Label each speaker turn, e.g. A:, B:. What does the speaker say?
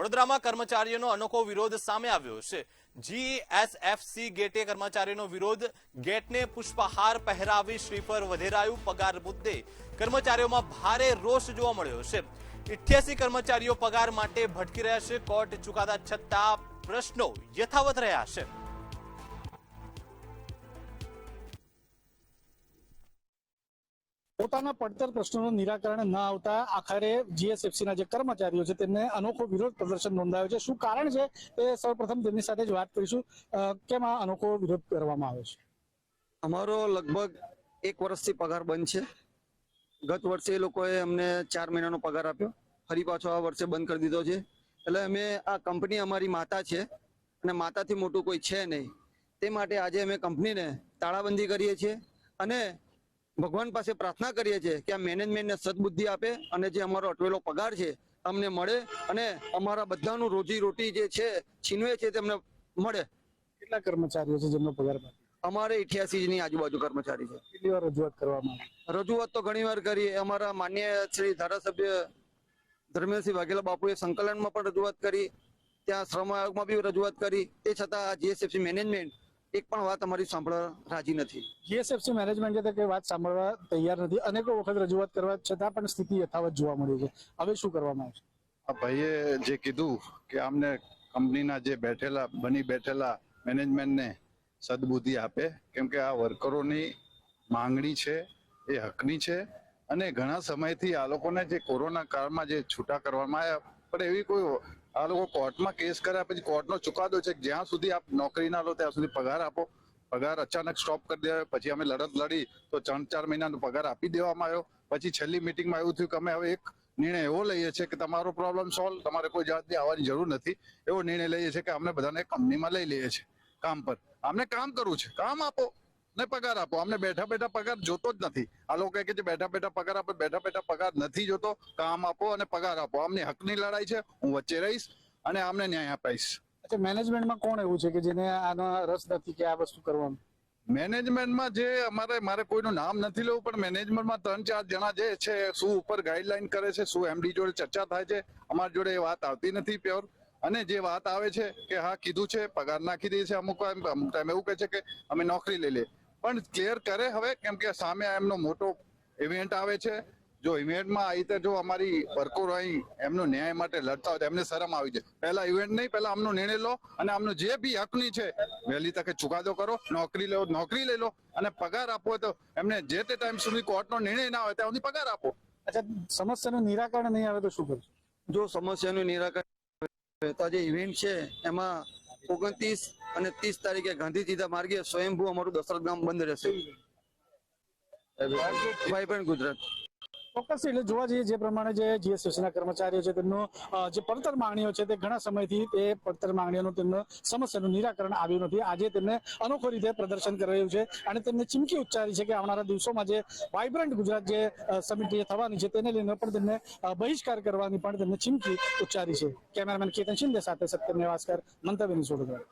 A: વડોદરામાં કર્મચારીઓનો અનોખો વિરોધ સામે આવ્યો છે। જીએસએફસી ગેટે કર્મચારીઓનો વિરોધ, ગેટને પુષ્પહાર પહેરાવી શ્રીફળ વધેરાયું। પગાર મુદ્દે કર્મચારીઓમાં ભારે રોષ જોવા મળ્યો છે। 88 કર્મચારીઓ પગાર માટે ભટકી રહ્યા છે। કોર્ટ ચુકાદા છતાં પ્રશ્નો યથાવત રહ્યા છે।
B: પોતાના પડતર પ્રશ્નોનું નિરાકરણ ન આવતા આખરે જીએસએફસીના જે કર્મચારીઓ છે તેમને અનોખો વિરોધ પ્રદર્શન નોંધાયો છે। શું કારણ છે એ સૌપ્રથમ તેમની સાથે જ વાત કરીશું। કેમ આ અનોખો વિરોધ કરવામાં આવ્યો છે?
C: અમારો લગભગ 1 વર્ષથી પગાર બંધ છે। ગત વર્ષે એ લોકોએ અમને 4 મહિનાનો પગાર આપ્યો, ફરી પાછો આ વર્ષે બંધ કરી દીધો છે। એટલે અમે આ કંપની અમારી માતા છે અને માતાથી મોટું કોઈ છે નહીં, તે માટે આજે અમે કંપનીને તાળાબંધી કરીએ છીએ અને ભગવાન પાસે પ્રાર્થના કરીએ છીએ કે આ મેનેજમેન્ટને સદબુદ્ધિ આપે અને જે અમારો અટવેલો પગાર છે અમને મળે અને અમારા બધાનું રોજી રોટી જે છે છીનવે છે તેમને મળે।
B: કેટલા કર્મચારીઓ છે જેમનો પગાર બાકી?
C: અમારે 88 ની આજુબાજુ કર્મચારી છે।
B: કેટલી વાર રજૂઆત કરવામાં આવી?
C: રજૂઆત તો ઘણી વાર કરી। અમારા માન્ય શ્રી ધારાસભ્ય ધર્મેન્દ્રસિંહ વાઘેલા બાપુએ સંકલનમાં પણ રજૂઆત કરી, ત્યાં શ્રમ આયોગમાં બી રજૂઆત કરી, તે છતાં જીએસએફસી મેનેજમેન્ટ એક પણ વાત અમારી સાંભળવા રાજી નથી।
B: જીએસએફસી મેનેજમેન્ટ કે વાત સાંભળવા તૈયાર નથી। અનેકો વખત રજૂઆત કરવા છતાં પણ સ્થિતિ યથાવત જોવા મળી છે। હવે શું કરવામાં આવશે?
D: આ ભાઈએ જે કીધું કે અમને કંપનીના જે બની બેઠેલા મેનેજમેન્ટને સદબુદ્ધિ આપે, કેમ કે આ વર્કરોની માંગણી છે, એ હકની છે અને ઘણા સમયથી આ લોકોને જે કોરોના કાળમાં જે છૂટા કરવામાં આવ્યા, પણ એવી કોઈ આ લોકો કોર્ટમાં કેસ કર્યા પછી કોર્ટનો ચુકાદો છે જ્યાં સુધી આપ નોકરી ના લો ત્યાં સુધી પગાર આપો। પગાર અચાનક સ્ટોપ કરી દેવાયો, પછી અમે લડત લડી તો 3-4 મહિનાનો પગાર આપી દેવામાં આવ્યો। પછી છેલ્લી મિટિંગમાં એવું થયું કે અમે હવે એક નિર્ણય એવો લઈએ છીએ કે તમારો પ્રોબ્લેમ સોલ્વ, તમારે કોઈ જાતની આવવાની જરૂર નથી, એવો નિર્ણય લઈએ છીએ કે અમને બધાને કંપનીમાં લઈ લઈએ છીએ કામ પર। અમને કામ કરવું છે, કામ આપો ને પગાર આપો। અમને બેઠા બેઠા પગાર જોતો જ નથી। આ લોકો કહે છે બેઠા બેઠા પગાર આપો, બેઠા બેઠા પગાર નથી જોતો, કામ આપો અને પગાર આપો। આમની હકની લડાઈ છે, હું વચ્ચે રહીશ અને આમને ન્યાય અપાઈશ।
B: અચ્છા, મેનેજમેન્ટમાં કોણ એવું છે કે જેને આનો રસ નથી કે આ વસ્તુ કરવાનું?
D: મેનેજમેન્ટમાં જે મારે કોઈનું નામ નથી લેવું, પણ મેનેજમેન્ટમાં 3-4 જણા જે છે, શું ઉપર ગાઈડલાઈન કરે છે, શું એમડી જોડે ચર્ચા થાય છે, અમારી જોડે એ વાત આવતી નથી પ્યોર। અને જે વાત આવે છે કે હા કીધું છે પગાર નાખી દઈએ છે, અમુક ટાઈમ એવું કહે છે કે અમે નોકરી લઈ લે, પણ ક્લિયર કરે હવે, કેમ કે સામે એમનો મોટો ઇવેન્ટ આવે છે। જો ઇવેન્ટમાં આવી રીતે જો અમારી વર્કરો અહીં એમનો ન્યાય માટે લડતા હોય તો એમને શરમ આવી જાય। પહેલા ઇવેન્ટ નહીં, પહેલા આમનો નિર્ણય લો અને આમનો જે બી હકની છે વહેલી તકે ચુકાદો કરો, નોકરી લઈ લો અને પગાર આપો તો એમને જે તે ટાઈમ સુધી કોર્ટનો નિર્ણય ના આવે ત્યાં સુધી પગાર આપો।
B: અચ્છા, સમસ્યાનું નિરાકરણ નહીં આવે તો શું કરશું?
C: જો સમસ્યાનું નિરાકરણ તો જે ઇવેન્ટ છે એમાં 29 અને 30 તારીખે ગાંધીજીના માર્ગે સ્વયંભૂ અમારું દશરથ ગામ બંધ રહેશે। વાઇબ્રન્ટ ગુજરાત
B: ચોક્કસ, એટલે જોવા જઈએ જે પ્રમાણે જે જીએસએફસીના કર્મચારીઓ છે તેમનો જે પડતર માંગણીઓ છે તે ઘણા સમયથી તે પડતર માંગણીઓનું તેમનું સમસ્યાનું નિરાકરણ આવ્યું નથી। આજે તેમને અનોખો રીતે પ્રદર્શન કરી રહ્યું છે અને તેમને ચીમકી ઉચ્ચારી છે કે આવનારા દિવસોમાં જે વાઇબ્રન્ટ ગુજરાત જે સમિટ થવાની છે તેને લઈને પણ તેમને બહિષ્કાર કરવાની પણ તેમને ચીમકી ઉચ્ચારી છે। કેમેરામેન કેતન શિંદે સાથે સત્યમ નેવાસકર, મંતવ્ય ન્યૂઝ વડોદરા।